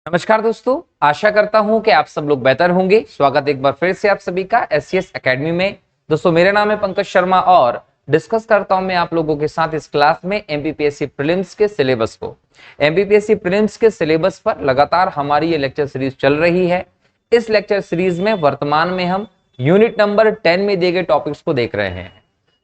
नमस्कार दोस्तों, आशा करता हूं कि आप सब लोग बेहतर होंगे। स्वागत एक बार फिर से आप सभी का एससीएस एकेडमी में। दोस्तों, मेरा नाम है पंकज शर्मा और डिस्कस करता हूं मैं आप लोगों के साथ इस क्लास में एमपीपीएससी प्रीलिम्स के सिलेबस को। एमपीपीएससी प्रीलिम्स के सिलेबस पर लगातार हमारी ये लेक्चर सीरीज चल रही है। इस लेक्चर सीरीज में वर्तमान में हम यूनिट नंबर 10 में दिए गए टॉपिक्स को देख रहे हैं।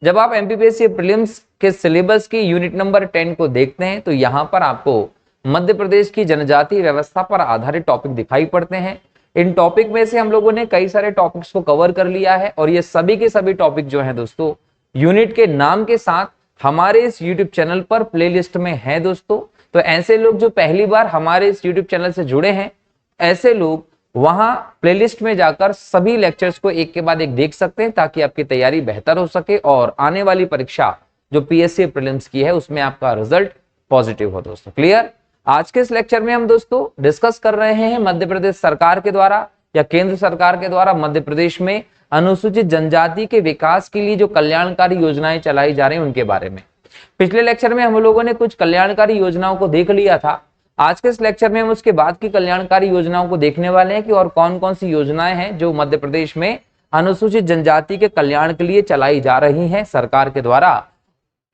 जब आप एमपीपीएससी प्रीलिम्स के सिलेबस की यूनिट नंबर 10 को देखते हैं तो यहाँ पर आपको मध्य प्रदेश की जनजातीय व्यवस्था पर आधारित टॉपिक दिखाई पड़ते हैं। इन टॉपिक में से हम लोगों ने कई सारे टॉपिक्स को कवर कर लिया है और ये सभी के सभी टॉपिक जो हैं दोस्तों यूनिट के नाम के साथ हमारे इस यूट्यूब चैनल पर प्लेलिस्ट में है दोस्तों। तो ऐसे लोग जो पहली बार हमारे इस यूट्यूब चैनल से जुड़े हैं, ऐसे लोग वहां प्लेलिस्ट में जाकर सभी लेक्चर्स को एक के बाद एक देख सकते हैं ताकि आपकी तैयारी बेहतर हो सके और आने वाली परीक्षा जो पीएससी प्रीलिम्स की है उसमें आपका रिजल्ट पॉजिटिव हो दोस्तों। क्लियर? आज के इस लेक्चर में हम दोस्तों डिस्कस कर रहे हैं मध्य प्रदेश सरकार के द्वारा या केंद्र सरकार के द्वारा मध्य प्रदेश में अनुसूचित जनजाति के विकास के लिए जो कल्याणकारी योजनाएं चलाई जा रही हैं उनके बारे में। पिछले लेक्चर में हम लोगों ने कुछ कल्याणकारी योजनाओं को देख लिया था। आज के इस लेक्चर में हम उसके बाद की कल्याणकारी योजनाओं को देखने वाले हैं कि और कौन कौन सी योजनाएं हैं जो मध्य प्रदेश में अनुसूचित जनजाति के कल्याण के लिए चलाई जा रही हैं सरकार के द्वारा।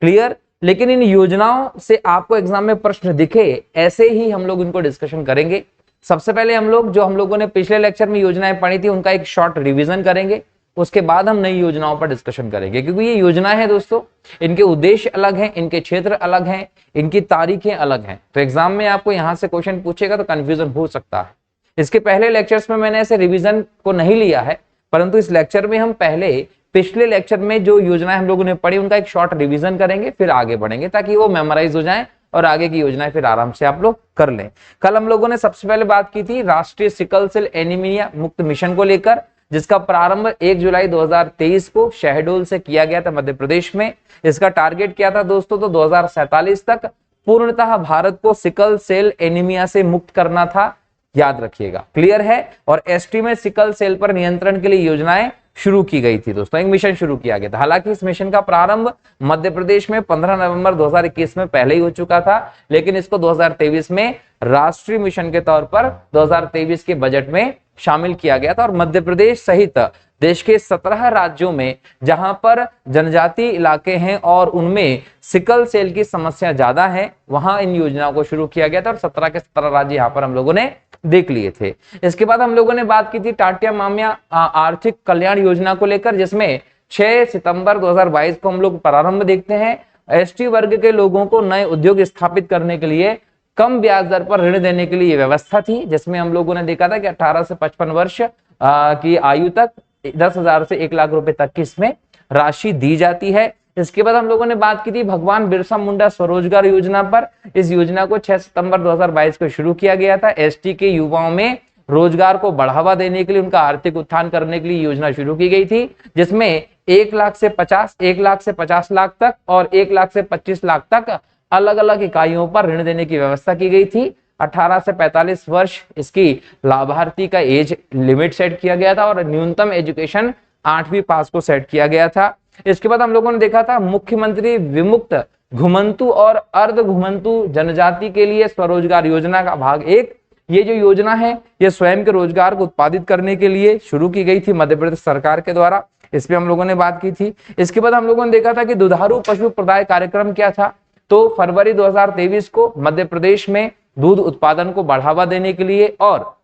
क्लियर? लेकिन इन योजनाओं से आपको एग्जाम में प्रश्न दिखे ऐसे ही हम लोग इनको डिस्कशन करेंगे। सबसे पहले हम लोगों ने पिछले लेक्चर में योजनाएं पढ़ी थी उनका एक शॉर्ट रिवीजन करेंगे। उसके बाद हम नई योजनाओं पर डिस्कशन करेंगे, क्योंकि ये योजनाएं हैं दोस्तों, इनके उद्देश्य अलग हैं, इनके क्षेत्र अलग हैं, इनकी तारीखें अलग हैं। तो एग्जाम में आपको यहां से क्वेश्चन पूछेगा तो कंफ्यूजन हो सकता है। इसके पहले लेक्चर्स में मैंने ऐसे रिविजन को नहीं लिया है, परंतु इस लेक्चर में हम पहले पिछले लेक्चर में जो योजनाएं हम लोगों ने पढ़ी उनका एक शॉर्ट रिवीजन करेंगे, फिर आगे बढ़ेंगे ताकि वो मेमोराइज हो जाएं और आगे की योजनाएं फिर आराम से आप लोग कर लें। कल हम लोगों ने सबसे पहले बात की थी राष्ट्रीय सिकल सेल एनीमिया मुक्त मिशन को लेकर, जिसका प्रारंभ 1 जुलाई 2023 को शहडोल से किया गया था मध्य प्रदेश में। इसका टारगेट क्या था दोस्तों? तो 2047 तक पूर्णतः भारत को सिकल सेल एनीमिया से मुक्त करना था, याद रखिएगा। क्लियर है? और एसटी में सिकल सेल पर नियंत्रण के लिए योजनाएं शुरू की गई थी दोस्तों, एक मिशन शुरू किया गया था। हालांकि इस मिशन का प्रारंभ मध्य प्रदेश में 15 नवंबर 2021 में पहले ही हो चुका था, लेकिन इसको 2023 में राष्ट्रीय मिशन के तौर पर 2023 के बजट में शामिल किया गया था। और मध्य प्रदेश सहित देश के 17 राज्यों में जहां पर जनजातीय इलाके हैं और उनमें सिकल सेल की समस्या ज्यादा है, वहां इन योजनाओं को शुरू किया गया था और 17 के 17 राज्य यहां पर हम लोगों ने देख लिए थे। इसके बाद हम लोगों ने बात की थी टाटिया मामिया आर्थिक कल्याण योजना को लेकर, जिसमें 6 सितंबर 2022 को हम लोग प्रारंभ देखते हैं। एसटी वर्ग के लोगों को नए उद्योग स्थापित करने के लिए कम ब्याज दर पर ऋण देने के लिए व्यवस्था थी, जिसमें हम लोगों ने देखा था कि 18 से 55 वर्ष की आयु तक 10,000 से 1 लाख रुपए तक की इसमें राशि दी जाती है। इसके बाद हम लोगों ने बात की थी भगवान बिरसा मुंडा स्वरोजगार योजना पर। इस योजना को 6 सितंबर 2022 को शुरू किया गया था। एसटी के युवाओं में रोजगार को बढ़ावा देने के लिए, उनका आर्थिक उत्थान करने के लिए योजना शुरू की गई थी, जिसमें 1 लाख से 50 लाख तक और 1 लाख से 25 लाख तक अलग अलग इकाइयों पर ऋण देने की व्यवस्था की गई थी। 18 से 45 वर्ष इसकी लाभार्थी का एज लिमिट सेट किया गया था और न्यूनतम एजुकेशन 8वीं पास को सेट किया गया था। इसके बाद हम लोगों ने देखा था मुख्यमंत्री विमुक्त घुमंतु और अर्ध घुमंतु जनजाति के लिए स्वरोजगार योजना का भाग 1। ये जो योजना है ये स्वयं के रोजगार को उत्पादित करने के लिए शुरू की गई थी मध्य प्रदेश सरकार के द्वारा। इस पे हम लोगों ने बात की थी। इसके बाद हम लोगों ने देखा था कि दुधारू पशु प्रदाय कार्यक्रम क्या था। तो फरवरी 2023 को मध्य प्रदेश में दूध उत्पादन को बढ़ावा देने के लिए और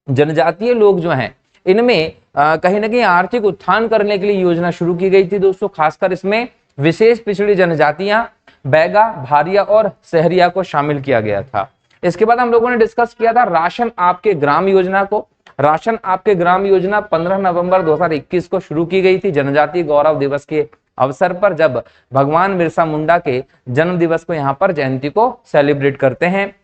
जनजातीय लोग जो हैं इनमें कहीं ना कहीं आर्थिक उत्थान करने के लिए योजना शुरू की गई थी दोस्तों। खासकर इसमें विशेष पिछड़ी जनजातियां बैगा, भारिया और सहरिया को शामिल किया गया था। इसके बाद हम लोगों ने डिस्कस किया था राशन आपके ग्राम योजना को। राशन आपके ग्राम योजना 15 नवंबर 2021 को शुरू की गई थी जनजातीय गौरव दिवस के अवसर पर, जब भगवान बिरसा मुंडा के जन्म दिवस को यहाँ पर जयंती को सेलिब्रेट करते हैं।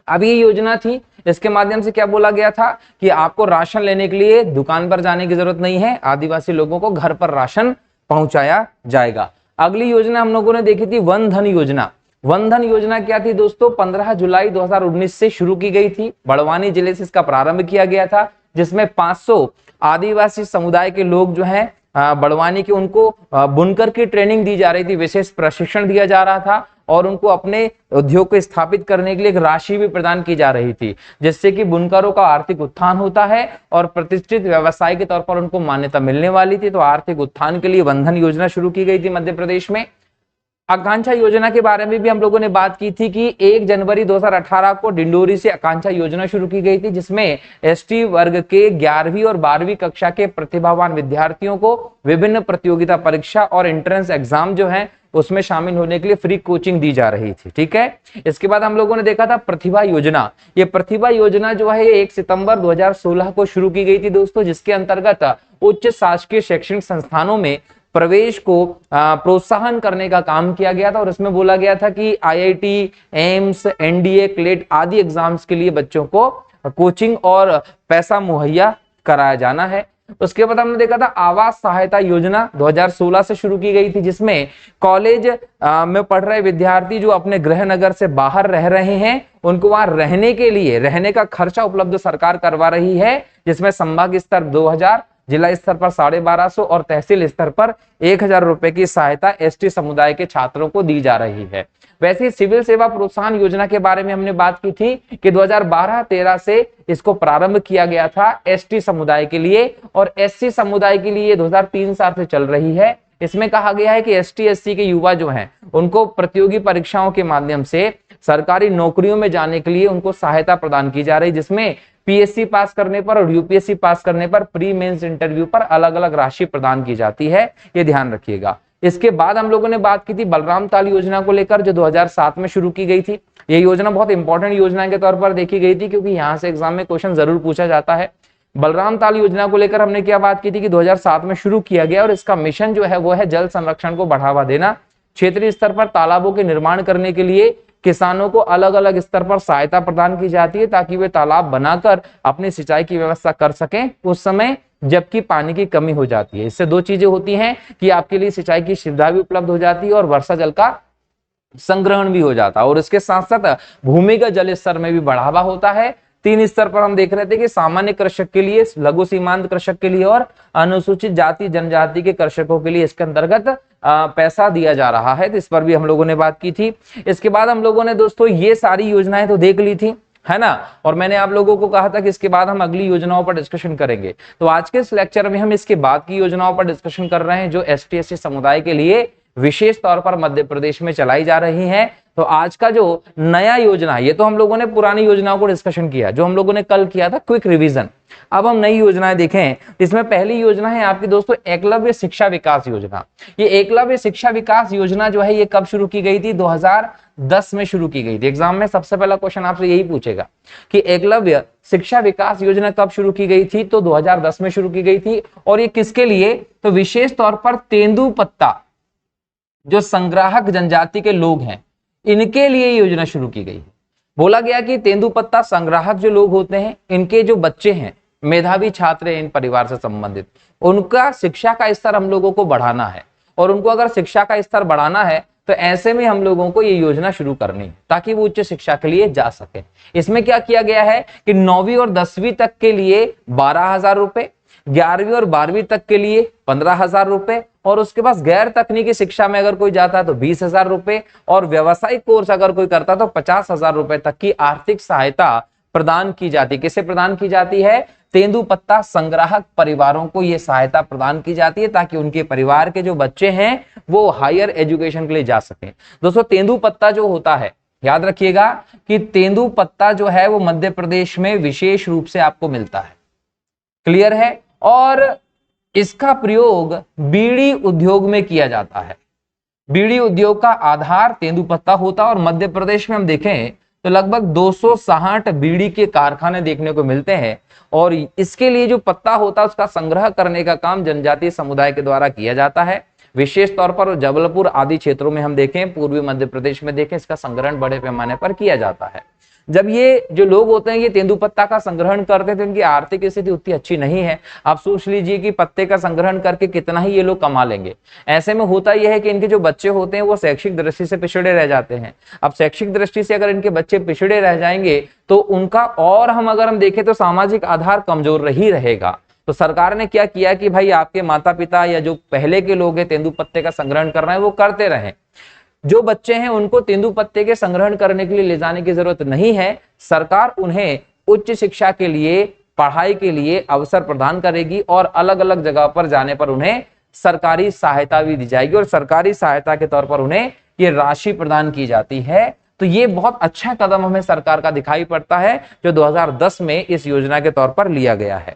अब ये योजना थी, इसके माध्यम से क्या बोला गया था कि आपको राशन लेने के लिए दुकान पर जाने की जरूरत नहीं है, आदिवासी लोगों को घर पर राशन पहुंचाया जाएगा। अगली योजना हम लोगों ने देखी थी वन धन योजना। वन धन योजना क्या थी दोस्तों? 15 जुलाई 2019 से शुरू की गई थी। बड़वानी जिले से इसका प्रारंभ किया गया था, जिसमें 500 आदिवासी समुदाय के लोग जो हैं बढ़वाने की, उनको बुनकर की ट्रेनिंग दी जा रही थी, विशेष प्रशिक्षण दिया जा रहा था और उनको अपने उद्योग को स्थापित करने के लिए एक राशि भी प्रदान की जा रही थी, जिससे कि बुनकरों का आर्थिक उत्थान होता है और प्रतिष्ठित व्यवसाय के तौर पर उनको मान्यता मिलने वाली थी। तो आर्थिक उत्थान के लिए वंधन योजना शुरू की गई थी मध्य प्रदेश में। आकांक्षा योजना के बारे में भी हम लोगों ने बात की थी कि 1 जनवरी 2018 को डिंडोरी से आकांक्षा योजना शुरू की गई थी, जिसमें एसटी वर्ग के 11वीं और 12वीं कक्षा के प्रतिभावान विद्यार्थियों को विभिन्न प्रतियोगिता परीक्षा और एंट्रेंस एग्जाम जो है उसमें शामिल होने के लिए फ्री कोचिंग दी जा रही थी। ठीक है, इसके बाद हम लोगों ने देखा था प्रतिभा योजना। ये प्रतिभा योजना जो है 1 सितंबर 2016 को शुरू की गई थी दोस्तों, जिसके अंतर्गत उच्च शासकीय शैक्षणिक संस्थानों में प्रवेश को प्रोत्साहन करने का काम किया गया था और इसमें बोला गया था कि आईआईटी, एम्स, एनडीए, क्लेट आदि एग्जाम्स के लिए बच्चों को कोचिंग और पैसा मुहैया कराया जाना है। उसके बाद हमने देखा था आवास सहायता योजना 2016 से शुरू की गई थी, जिसमें कॉलेज में पढ़ रहे विद्यार्थी जो अपने गृह नगर से बाहर रह रहे हैं उनको वहां रहने के लिए रहने का खर्चा उपलब्ध सरकार करवा रही है, जिसमें संभाग स्तर 2000, जिला स्तर पर 1250 और तहसील स्तर पर 1000 रुपए की सहायता एसटी समुदाय के छात्रों को दी जा रही है। वैसे ही सिविल सेवा प्रोत्साहन योजना के बारे में हमने बात की थी कि 2012-13 से इसको प्रारंभ किया गया था एसटी समुदाय के लिए और एससी समुदाय के लिए 2003 से चल रही है। इसमें कहा गया है कि एसटी एससी के युवा जो हैं उनको प्रतियोगी परीक्षाओं के माध्यम से सरकारी नौकरियों में जाने के लिए उनको सहायता प्रदान की जा रही है, जिसमें पीएससी पास करने पर और यूपीएससी पास करने पर प्री मेंस इंटरव्यू पर अलग अलग राशि प्रदान की जाती है, ये ध्यान रखिएगा। इसके बाद हम लोगों ने बात की थी बलराम ताल योजना को लेकर, जो 2007 में शुरू की गई थी। ये योजना बहुत इंपॉर्टेंट योजना के तौर पर देखी गई थी, क्योंकि यहाँ से एग्जाम में क्वेश्चन जरूर पूछा जाता है। बलराम ताल योजना को लेकर हमने क्या बात की थी कि 2007 में शुरू किया गया और इसका मिशन जो है वो है जल संरक्षण को बढ़ावा देना। क्षेत्रीय स्तर पर तालाबों के निर्माण करने के लिए किसानों को अलग अलग स्तर पर सहायता प्रदान की जाती है, ताकि वे तालाब बनाकर अपनी सिंचाई की व्यवस्था कर सकें उस समय जबकि पानी की कमी हो जाती है। इससे दो चीजें होती हैं कि आपके लिए सिंचाई की सुविधा भी उपलब्ध हो जाती है और वर्षा जल का संग्रहण भी हो जाता है और इसके साथ साथ भूमिगत जल स्तर में भी बढ़ावा होता है। 3 स्तर पर हम देख रहे थे कि सामान्य कृषक के लिए, लघु सीमांत कृषक के लिए और अनुसूचित जाति जनजाति के कृषकों के लिए इसके अंतर्गत पैसा दिया जा रहा है, तो इस पर भी हम लोगों ने बात की थी। इसके बाद हम लोगों ने दोस्तों ये सारी योजनाएं तो देख ली थी, है ना, और मैंने आप लोगों को कहा था कि इसके बाद हम अगली योजनाओं पर डिस्कशन करेंगे। तो आज के इस लेक्चर में हम इसके बाद की योजनाओं पर डिस्कशन कर रहे हैं जो एसटी एससी समुदाय के लिए विशेष तौर पर मध्य प्रदेश में चलाई जा रही हैं। तो आज का जो नया योजना है, ये तो हम लोगों ने पुरानी योजनाओं को डिस्कशन किया जो हम लोगों ने कल किया था, क्विक रिवीजन। अब हम नई योजनाएं देखें। इसमें पहली योजना है आपकी दोस्तों एकलव्य शिक्षा विकास योजना। ये एकलव्य शिक्षा विकास योजना जो है ये कब शुरू की गई थी? 2010 में शुरू की गई थी। एग्जाम में सबसे पहला क्वेश्चन आपसे यही पूछेगा कि एकलव्य शिक्षा विकास योजना कब शुरू की गई थी? तो 2010 में शुरू की गई थी। और ये किसके लिए? तो विशेष तौर पर तेंदुपत्ता जो संग्राहक जनजाति के लोग हैं इनके लिए योजना शुरू की गई है। बोला गया कि तेंदुपत्ता संग्राहक जो लोग होते हैं, इनके जो बच्चे हैं, मेधावी छात्र हैं इन परिवार से संबंधित, उनका शिक्षा का स्तर हम लोगों को बढ़ाना है। और उनको अगर शिक्षा का स्तर बढ़ाना है तो ऐसे में हम लोगों को ये योजना शुरू करनी है ताकि वो उच्च शिक्षा के लिए जा सके। इसमें क्या किया गया है कि 9वीं और 10वीं तक के लिए 12,000 रुपए, 11वीं और 12वीं तक के लिए 15,000 रुपए, और उसके पास गैर तकनीकी शिक्षा में अगर कोई जाता है तो 20,000 रुपए, और व्यवसायिक कोर्स अगर कोई करता है तो 50,000 रुपए तक की आर्थिक सहायता प्रदान की जाती है। किसे प्रदान की जाती है? तेंदुपत्ता संग्राहक परिवारों को यह सहायता प्रदान की जाती है ताकि उनके परिवार के जो बच्चे हैं वो हायर एजुकेशन के लिए जा सकें। दोस्तों तेंदुपत्ता जो होता है, याद रखिएगा कि तेंदुपत्ता जो है वो मध्य प्रदेश में विशेष रूप से आपको मिलता है। क्लियर है? और इसका प्रयोग बीड़ी उद्योग में किया जाता है। बीड़ी उद्योग का आधार तेंदुपत्ता होता है और मध्य प्रदेश में हम देखें तो लगभग 260 बीड़ी के कारखाने देखने को मिलते हैं। और इसके लिए जो पत्ता होता है उसका संग्रह करने का काम जनजातीय समुदाय के द्वारा किया जाता है। विशेष तौर पर जबलपुर आदि क्षेत्रों में हम देखें, पूर्वी मध्य प्रदेश में देखें, इसका संग्रहण बड़े पैमाने पर किया जाता है। जब ये जो लोग होते हैं ये तेंदुपत्ता का संग्रहण करते थे, उनकी आर्थिक स्थिति उतनी अच्छी नहीं है। आप सोच लीजिए कि पत्ते का संग्रहण करके कितना ही ये लोग कमा लेंगे। ऐसे में होता यह है कि इनके जो बच्चे होते हैं वो शैक्षिक दृष्टि से पिछड़े रह जाते हैं। अब शैक्षिक दृष्टि से अगर इनके बच्चे पिछड़े रह जाएंगे तो उनका, और हम अगर हम देखें तो सामाजिक आधार कमजोर ही रहेगा। तो सरकार ने क्या किया कि भाई आपके माता पिता या जो पहले के लोग हैं तेंदुपत्ते का संग्रहण कर रहे हैं वो करते रहें, जो बच्चे हैं उनको तेंदुपत्ते के संग्रहण करने के लिए ले जाने की जरूरत नहीं है। सरकार उन्हें उच्च शिक्षा के लिए, पढ़ाई के लिए अवसर प्रदान करेगी और अलग अलग जगह पर जाने पर उन्हें सरकारी सहायता भी दी जाएगी और सरकारी सहायता के तौर पर उन्हें ये राशि प्रदान की जाती है। तो ये बहुत अच्छा कदम हमें सरकार का दिखाई पड़ता है जो 2010 में इस योजना के तौर पर लिया गया है।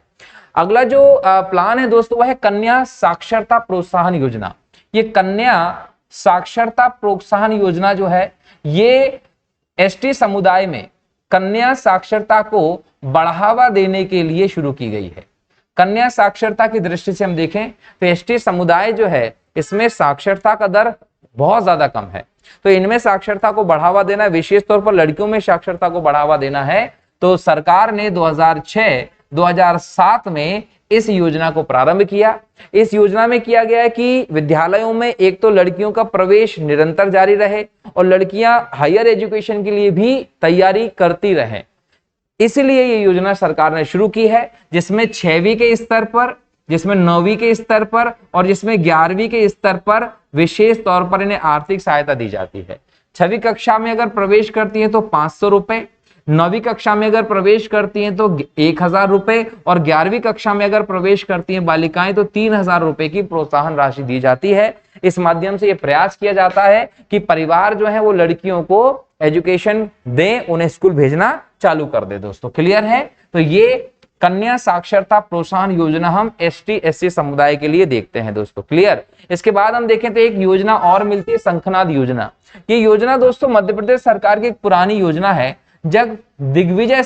अगला जो प्लान है दोस्तों वह है कन्या साक्षरता प्रोत्साहन योजना। ये कन्या साक्षरता प्रोत्साहन योजना जो है ये एसटी समुदाय में कन्या साक्षरता को बढ़ावा देने के लिए शुरू की गई है। कन्या साक्षरता की दृष्टि से हम देखें तो एसटी समुदाय जो है इसमें साक्षरता का दर बहुत ज्यादा कम है, तो इनमें साक्षरता को बढ़ावा देना, विशेष तौर पर लड़कियों में साक्षरता को बढ़ावा देना है। तो सरकार ने 2006-2007 में इस योजना को प्रारंभ किया। इस योजना में किया गया है कि विद्यालयों में एक तो लड़कियों का प्रवेश निरंतर जारी रहे और लड़कियां हायर एजुकेशन के लिए भी तैयारी करती रहें। इसलिए ये योजना सरकार ने शुरू की है, जिसमें 6वीं के स्तर पर, जिसमें 9वीं के स्तर पर और जिसमें 11वीं के स्तर पर विशेष तौर पर इन्हें आर्थिक सहायता दी जाती है। 6वीं कक्षा में अगर प्रवेश करती है तो 500 रुपए, 9वीं कक्षा में अगर प्रवेश करती हैं तो 1000 रुपए और 11वीं कक्षा में अगर प्रवेश करती हैं बालिकाएं तो 3000 रुपए की प्रोत्साहन राशि दी जाती है। इस माध्यम से यह प्रयास किया जाता है कि परिवार जो है वो लड़कियों को एजुकेशन दें, उन्हें स्कूल भेजना चालू कर दे। दोस्तों क्लियर है? तो ये कन्या साक्षरता प्रोत्साहन योजना हम एसटी एससी समुदाय के लिए देखते हैं दोस्तों। क्लियर? इसके बाद हम देखें तो एक योजना और मिलती है शंखनाद योजना। ये योजना दोस्तों मध्य प्रदेश सरकार की एक पुरानी योजना है। जब दिग्विजय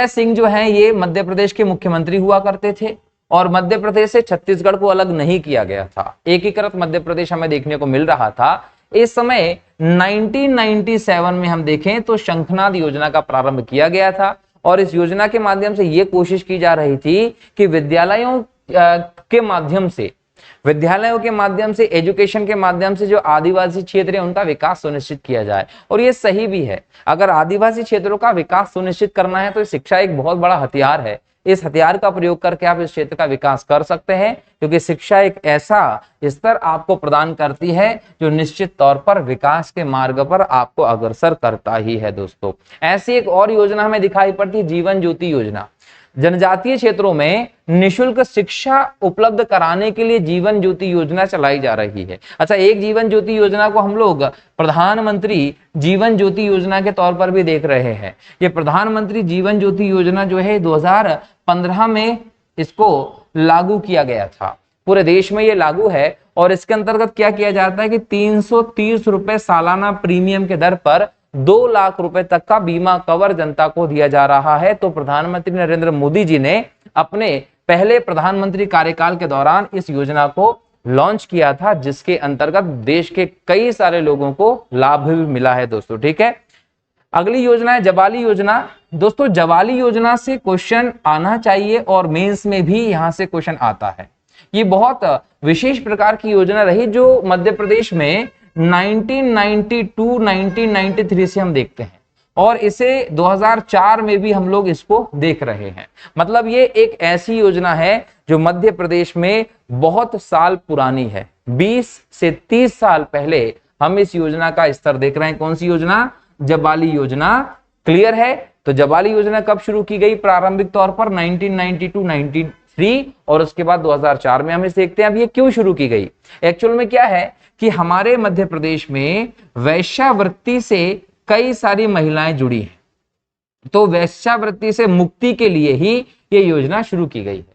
सिंह जो हैं ये मध्य प्रदेश के मुख्यमंत्री हुआ करते थे और मध्य प्रदेश से छत्तीसगढ़ को अलग नहीं किया गया था, एकीकृत मध्य प्रदेश हमें देखने को मिल रहा था। इस समय 1997 में हम देखें तो शंखनाद योजना का प्रारंभ किया गया था और इस योजना के माध्यम से यह कोशिश की जा रही थी कि विद्यालयों के माध्यम से एजुकेशन के माध्यम से जो आदिवासी क्षेत्र है उनका विकास सुनिश्चित किया जाए। और ये सही भी है, अगर आदिवासी क्षेत्रों का विकास सुनिश्चित करना है तो शिक्षा एक बहुत बड़ा हथियार है। इस हथियार का प्रयोग करके आप इस क्षेत्र का विकास कर सकते हैं, क्योंकि शिक्षा एक ऐसा स्तर आपको प्रदान करती है जो निश्चित तौर पर विकास के मार्ग पर आपको अग्रसर करता ही है। दोस्तों ऐसी एक और योजना हमें दिखाई पड़ती है जीवन ज्योति योजना। जनजातीय क्षेत्रों में निशुल्क शिक्षा उपलब्ध कराने के लिए जीवन ज्योति योजना चलाई जा रही है। अच्छा, एक जीवन ज्योति योजना को हम लोग प्रधानमंत्री जीवन ज्योति योजना के तौर पर भी देख रहे हैं। ये प्रधानमंत्री जीवन ज्योति योजना जो है 2015 में इसको लागू किया गया था, पूरे देश में ये लागू है। और इसके अंतर्गत क्या किया जाता है कि 330 रुपए सालाना प्रीमियम के दर पर 2 लाख रुपए तक का बीमा कवर जनता को दिया जा रहा है। तो प्रधानमंत्री नरेंद्र मोदी जी ने अपने पहले प्रधानमंत्री कार्यकाल के दौरान इस योजना को लॉन्च किया था, जिसके अंतर्गत देश के कई सारे लोगों को लाभ भी मिला है। दोस्तों ठीक है, अगली योजना है जवाली योजना। दोस्तों जवाली योजना से क्वेश्चन आना चाहिए और मेंस में भी यहां से क्वेश्चन आता है। ये बहुत विशेष प्रकार की योजना रही जो मध्य प्रदेश में 1992-1993 से हम देखते हैं और इसे 2004 में भी हम लोग इसको देख रहे हैं। मतलब ये एक ऐसी योजना है जो मध्य प्रदेश में बहुत साल पुरानी है, 20 से 30 साल पहले हम इस योजना का स्तर देख रहे हैं। कौन सी योजना? जवाली योजना। क्लियर है? तो जवाली योजना कब शुरू की गई? प्रारंभिक तौर पर 1992-93 और उसके बाद 2004 में हम इसे देखते हैं। अब ये क्यों शुरू की गई? एक्चुअल में क्या है कि हमारे मध्य प्रदेश में वेश्यावृत्ति से कई सारी महिलाएं जुड़ी हैं, तो वेश्यावृत्ति से मुक्ति के लिए ही ये योजना शुरू की गई है।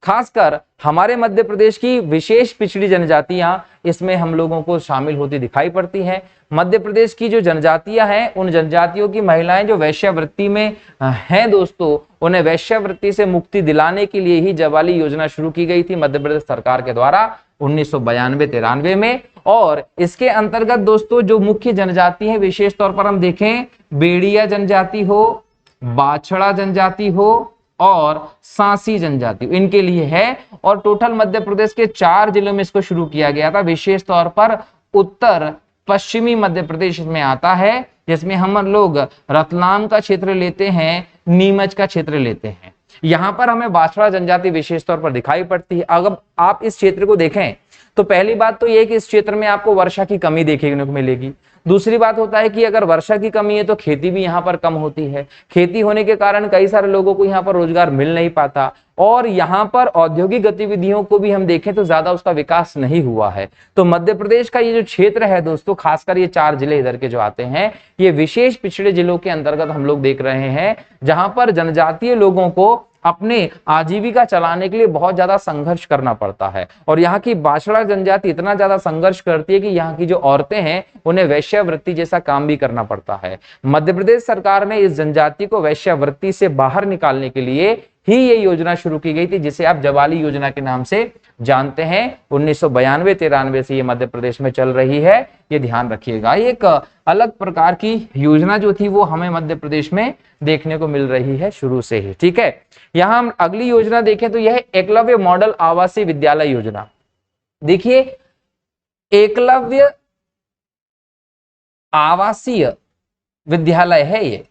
खासकर हमारे मध्य प्रदेश की विशेष पिछड़ी जनजातियां इसमें हम लोगों को शामिल होती दिखाई पड़ती हैं। मध्य प्रदेश की जो जनजातियां हैं उन जनजातियों की महिलाएं जो वेश्यावृत्ति में हैं दोस्तों, उन्हें वेश्यावृत्ति से मुक्ति दिलाने के लिए ही जवाली योजना शुरू की गई थी मध्य प्रदेश सरकार के द्वारा 1992-93 में। और इसके अंतर्गत दोस्तों जो मुख्य जनजाति है, विशेष तौर पर हम देखें बेड़िया जनजाति हो, बाछड़ा जनजाति हो और सांसी जनजाति, इनके लिए है। और टोटल मध्य प्रदेश के 4 जिलों में इसको शुरू किया गया था। विशेष तौर पर उत्तर पश्चिमी मध्य प्रदेश में आता है, जिसमें हम लोग रतलाम का क्षेत्र लेते हैं, नीमच का क्षेत्र लेते हैं। यहाँ पर हमें बाछड़ा जनजाति विशेष तौर पर दिखाई पड़ती है। अगर आप इस क्षेत्र को देखें तो पहली बात तो यह कि इस क्षेत्र में आपको वर्षा की कमी देखने को मिलेगी। दूसरी बात होता है कि अगर वर्षा की कमी है तो खेती भी यहाँ पर कम होती है। खेती होने के कारण कई सारे लोगों को यहाँ पर रोजगार मिल नहीं पाता, और यहाँ पर औद्योगिक गतिविधियों को भी हम देखें तो ज्यादा उसका विकास नहीं हुआ है। तो मध्य प्रदेश का ये जो क्षेत्र है दोस्तों, खासकर ये 4 जिले इधर के जो आते हैं, ये विशेष पिछड़े जिलों के अंतर्गत हम लोग देख रहे हैं, जहां पर जनजातीय लोगों को अपने आजीविका चलाने के लिए बहुत ज्यादा संघर्ष करना पड़ता है। और यहाँ की बाछड़ा जनजाति इतना ज्यादा संघर्ष करती है कि यहाँ की जो औरतें हैं उन्हें वैश्यावृत्ति जैसा काम भी करना पड़ता है। मध्य प्रदेश सरकार ने इस जनजाति को वैश्यावृत्ति से बाहर निकालने के लिए ही ये योजना शुरू की गई थी, जिसे आप जवाली योजना के नाम से जानते हैं। 1992-93 से ये मध्य प्रदेश में चल रही है, ये ध्यान रखिएगा। एक अलग प्रकार की योजना जो थी वो हमें मध्य प्रदेश में देखने को मिल रही है शुरू से ही। ठीक है, यहां हम अगली योजना देखें तो यह एकलव्य मॉडल आवासीय विद्यालय योजना। देखिए, एकलव्य आवासीय विद्यालय है ये।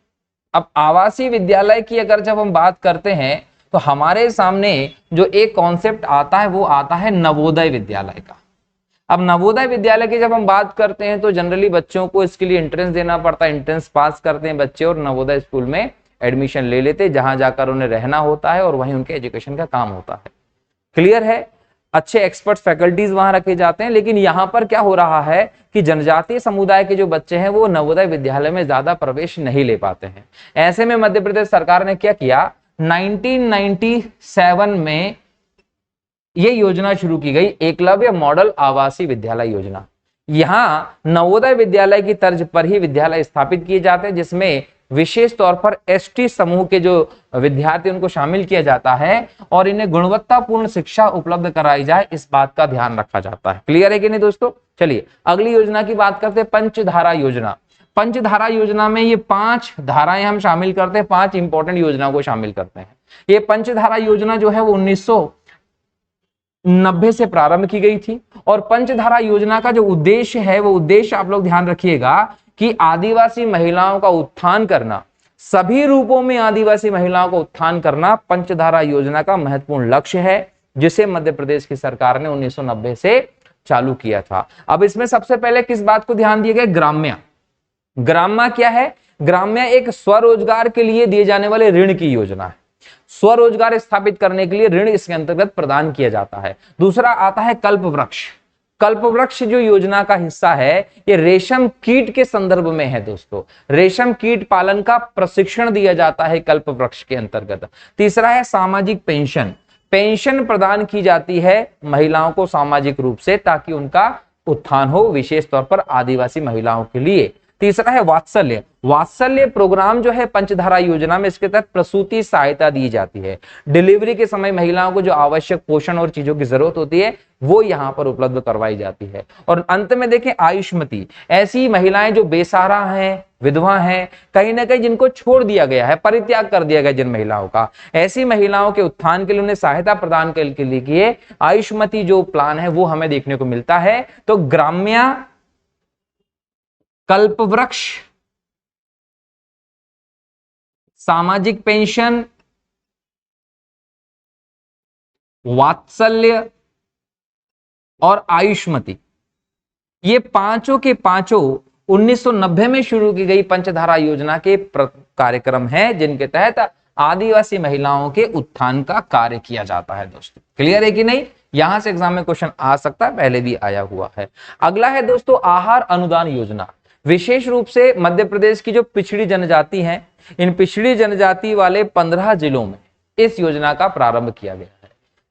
अब आवासीय विद्यालय की अगर जब हम बात करते हैं तो हमारे सामने जो एक कॉन्सेप्ट आता है वो आता है नवोदय विद्यालय का। अब नवोदय विद्यालय की जब हम बात करते हैं तो जनरली बच्चों को इसके लिए एंट्रेंस देना पड़ता है। एंट्रेंस पास करते हैं बच्चे और नवोदय स्कूल में एडमिशन ले लेते हैं, जहां जाकर उन्हें रहना होता है और वहीं उनके एजुकेशन का काम होता है। क्लियर है? अच्छे एक्सपर्ट फैकल्टीज वहां रखे जाते हैं। लेकिन यहाँ पर क्या हो रहा है कि जनजातीय समुदाय के जो बच्चे हैं वो नवोदय विद्यालय में ज्यादा प्रवेश नहीं ले पाते हैं। ऐसे में मध्य प्रदेश सरकार ने क्या किया, 1997 में ये योजना शुरू की गई, एकलव्य मॉडल आवासीय विद्यालय योजना। यहाँ नवोदय विद्यालय की तर्ज पर ही विद्यालय स्थापित किए जाते हैं, जिसमें विशेष तौर पर एसटी समूह के जो विद्यार्थी उनको शामिल किया जाता है और इन्हें गुणवत्तापूर्ण शिक्षा उपलब्ध कराई जाए, इस बात का ध्यान रखा जाता है। क्लियर है कि नहीं दोस्तों? चलिए अगली योजना की बात करते हैं, पंचधारा योजना। पंचधारा योजना में ये 5 धाराएं हम शामिल करते हैं, 5 इंपॉर्टेंट योजनाओं को शामिल करते हैं। ये पंचधारा योजना जो है वो 1990 से प्रारंभ की गई थी। और पंचधारा योजना का जो उद्देश्य है वो उद्देश्य आप लोग ध्यान रखिएगा कि आदिवासी महिलाओं का उत्थान करना, सभी रूपों में आदिवासी महिलाओं का उत्थान करना पंचधारा योजना का महत्वपूर्ण लक्ष्य है, जिसे मध्य प्रदेश की सरकार ने 1990 से चालू किया था। अब इसमें सबसे पहले किस बात को ध्यान दिया गया, ग्राम्या। ग्राम्या क्या है? ग्राम्या एक स्वरोजगार के लिए दिए जाने वाले ऋण की योजना है। स्वरोजगार स्थापित करने के लिए ऋण इसके अंतर्गत प्रदान किया जाता है। दूसरा आता है कल्प वृक्ष। कल्प वृक्ष जो योजना का हिस्सा है ये रेशम कीट के संदर्भ में है दोस्तों। रेशम कीट पालन का प्रशिक्षण दिया जाता है कल्प वृक्ष के अंतर्गत। तीसरा है सामाजिक पेंशन। पेंशन प्रदान की जाती है महिलाओं को सामाजिक रूप से, ताकि उनका उत्थान हो, विशेष तौर पर आदिवासी महिलाओं के लिए। तीसरा है वात्सल्य। वात्सल्य प्रोग्राम जो है पंचधारा योजना में, इसके तहत प्रसूति सहायता दी जाती है। डिलीवरी के समय महिलाओं को जो आवश्यक पोषण और चीजों की जरूरत होती है वो यहाँ पर उपलब्ध करवाई जाती है। और अंत में देखें आयुष्मती, ऐसी महिलाएं जो बेसहारा हैं, विधवा हैं, कहीं ना कहीं जिनको छोड़ दिया गया है, परित्याग कर दिया गया जिन महिलाओं का, ऐसी महिलाओं के उत्थान के लिए उन्हें सहायता प्रदान करने के लिए आयुष्मती जो प्लान है वो हमें देखने को मिलता है। तो ग्राम्या, कल्पवृक्ष, सामाजिक पेंशन, वात्सल्य और आयुष्मती, ये पांचों के पांचों 1990 में शुरू की गई पंचधारा योजना के कार्यक्रम हैं, जिनके तहत आदिवासी महिलाओं के उत्थान का कार्य किया जाता है दोस्तों। क्लियर है कि नहीं? यहां से एग्जाम में क्वेश्चन आ सकता है, पहले भी आया हुआ है। अगला है दोस्तों आहार अनुदान योजना। विशेष रूप से मध्य प्रदेश की जो पिछड़ी जनजाति हैं, इन पिछड़ी जनजाति वाले 15 जिलों में इस योजना का प्रारंभ किया गया है।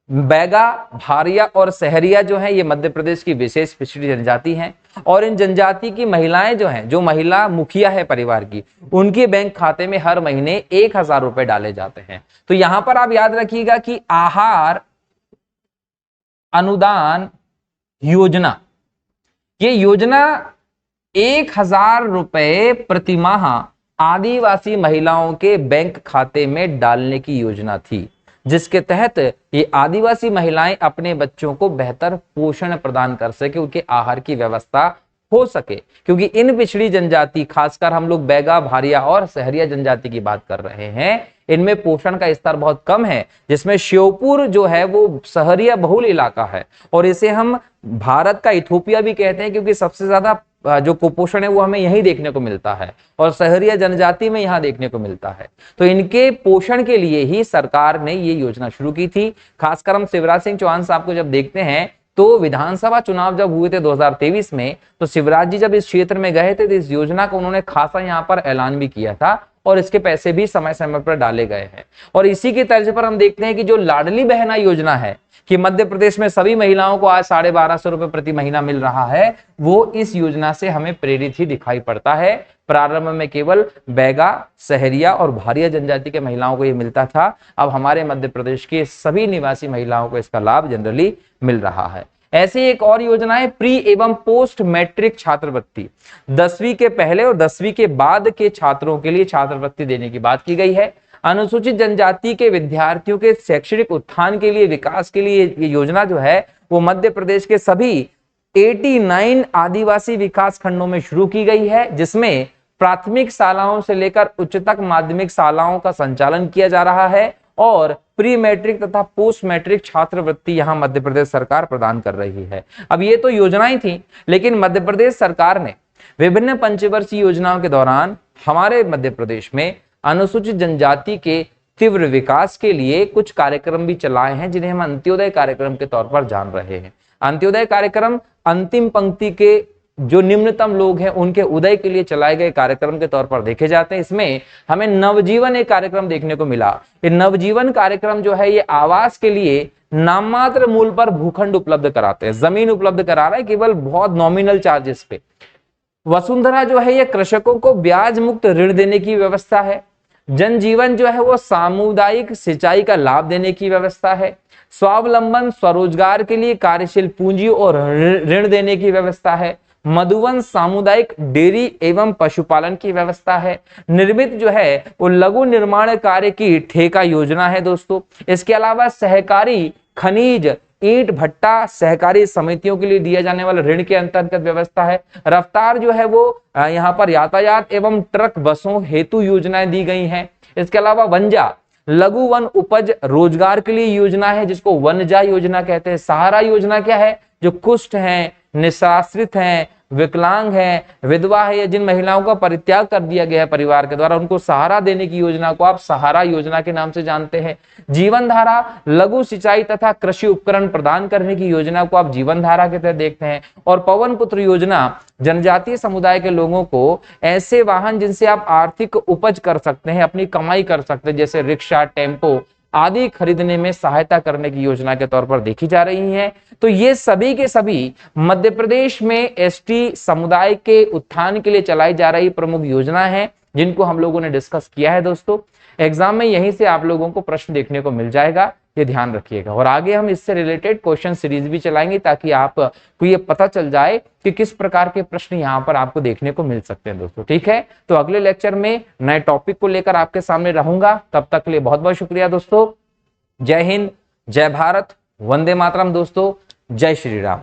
बैगा, भारिया और सहरिया जो है ये मध्य प्रदेश की विशेष पिछड़ी जनजाति हैं। और इन जनजाति की महिलाएं जो हैं, जो महिला मुखिया है परिवार की, उनके बैंक खाते में हर महीने 1000 रुपए डाले जाते हैं। तो यहां पर आप याद रखिएगा कि आहार अनुदान योजना, ये योजना 1000 रुपए प्रतिमाह आदिवासी महिलाओं के बैंक खाते में डालने की योजना थी, जिसके तहत ये आदिवासी महिलाएं अपने बच्चों को बेहतर पोषण प्रदान कर सके, उनके आहार की व्यवस्था हो सके, क्योंकि इन पिछड़ी जनजाति, खासकर हम लोग बैगा, भारिया और सहरिया जनजाति की बात कर रहे हैं, इनमें पोषण का स्तर बहुत कम है, जिसमें श्योपुर जो है वो सहरिया बहुल इलाका है और इसे हम भारत का इथोपिया भी कहते हैं, क्योंकि सबसे ज्यादा जो कुपोषण है वो हमें यही देखने को मिलता है और सहरिया जनजाति में यहां देखने को मिलता है। तो इनके पोषण के लिए ही सरकार ने ये योजना शुरू की थी। खासकर हम शिवराज सिंह चौहान साहब को जब देखते हैं तो विधानसभा चुनाव जब हुए थे 2023 में, तो शिवराज जी जब इस क्षेत्र में गए थे तो इस योजना को उन्होंने खासा यहाँ पर ऐलान भी किया था और इसके पैसे भी समय समय पर डाले गए हैं। और इसी की तर्ज पर हम देखते हैं कि जो लाडली बहना योजना है कि मध्य प्रदेश में सभी महिलाओं को आज 1250 रुपए प्रति महीना मिल रहा है, वो इस योजना से हमें प्रेरित ही दिखाई पड़ता है। प्रारंभ में केवल बैगा, सहरिया और भारिया जनजाति के महिलाओं को ये मिलता था, अब हमारे मध्य प्रदेश के सभी निवासी महिलाओं को इसका लाभ जनरली मिल रहा है। ऐसी एक और योजना है प्री एवं पोस्ट मैट्रिक छात्रवृत्ति। 10वीं के पहले और 10वीं के बाद के छात्रों के लिए छात्रवृत्ति देने की बात की गई है। अनुसूचित जनजाति के विद्यार्थियों के शैक्षणिक उत्थान के लिए, विकास के लिए ये योजना जो है वो मध्य प्रदेश के सभी 89 आदिवासी विकास खंडों में शुरू की गई है, जिसमें प्राथमिक शालाओं से लेकर उच्चतक माध्यमिक शालाओं का संचालन किया जा रहा है और प्री मैट्रिक तथा पोस्ट मैट्रिक छात्रवृत्ति यहां मध्य प्रदेश सरकार प्रदान कर रही है। अब ये तो योजनाएं थी, लेकिन मध्य प्रदेश सरकार ने विभिन्न पंचवर्षीय योजनाओं के दौरान हमारे मध्य प्रदेश में अनुसूचित जनजाति के तीव्र विकास के लिए कुछ कार्यक्रम भी चलाए हैं, जिन्हें हम अंत्योदय कार्यक्रम के तौर पर जान रहे हैं। अंत्योदय कार्यक्रम अंतिम पंक्ति के जो निम्नतम लोग हैं उनके उदय के लिए चलाए गए कार्यक्रम के तौर पर देखे जाते हैं। इसमें हमें नवजीवन एक कार्यक्रम देखने को मिला। ये नवजीवन कार्यक्रम जो है ये आवास के लिए नाममात्र मूल्य पर भूखंड उपलब्ध कराते हैं, जमीन उपलब्ध करा रहा है केवल बहुत नॉमिनल चार्जेस पे। वसुंधरा जो है ये कृषकों को ब्याज मुक्त ऋण देने की व्यवस्था है। जनजीवन जो है वो सामुदायिक सिंचाई का लाभ देने की व्यवस्था है। स्वावलंबन स्वरोजगार के लिए कार्यशील पूंजी और ऋण देने की व्यवस्था है। मधुवन सामुदायिक डेयरी एवं पशुपालन की व्यवस्था है। निर्मित जो है वो लघु निर्माण कार्य की ठेका योजना है दोस्तों। इसके अलावा सहकारी खनिज ईंट भट्टा सहकारी समितियों के लिए दिया जाने वाला ऋण के अंतर्गत व्यवस्था है। रफ्तार जो है वो यहाँ पर यातायात एवं ट्रक बसों हेतु योजनाएं दी गई हैं। इसके अलावा वनजा लघु वन उपज रोजगार के लिए योजना है, जिसको वनजा योजना कहते हैं। सहारा योजना क्या है? जो कुष्ठ हैं, निराश्रित हैं, विकलांग है, विधवा है या जिन महिलाओं का परित्याग कर दिया गया है परिवार के द्वारा, उनको सहारा देने की योजना को आप सहारा योजना के नाम से जानते हैं। जीवन धारा लघु सिंचाई तथा कृषि उपकरण प्रदान करने की योजना को आप जीवन धारा के तहत देखते हैं। और पवन पुत्र योजना जनजातीय समुदाय के लोगों को ऐसे वाहन जिनसे आप आर्थिक उपज कर सकते हैं, अपनी कमाई कर सकते हैं, जैसे रिक्शा, टेम्पो आदि खरीदने में सहायता करने की योजना के तौर पर देखी जा रही है। तो ये सभी के सभी मध्य प्रदेश में एसटी समुदाय के उत्थान के लिए चलाई जा रही प्रमुख योजना है, जिनको हम लोगों ने डिस्कस किया है दोस्तों। एग्जाम में यहीं से आप लोगों को प्रश्न देखने को मिल जाएगा, ये ध्यान रखिएगा। और आगे हम इससे रिलेटेड क्वेश्चन सीरीज भी चलाएंगे ताकि आपको ये पता चल जाए कि किस प्रकार के प्रश्न यहाँ पर आपको देखने को मिल सकते हैं दोस्तों। ठीक है, तो अगले लेक्चर में नए टॉपिक को लेकर आपके सामने रहूंगा। तब तक के लिए बहुत बहुत शुक्रिया दोस्तों। जय हिंद, जय भारत, वंदे मातरम दोस्तों, जय श्री राम।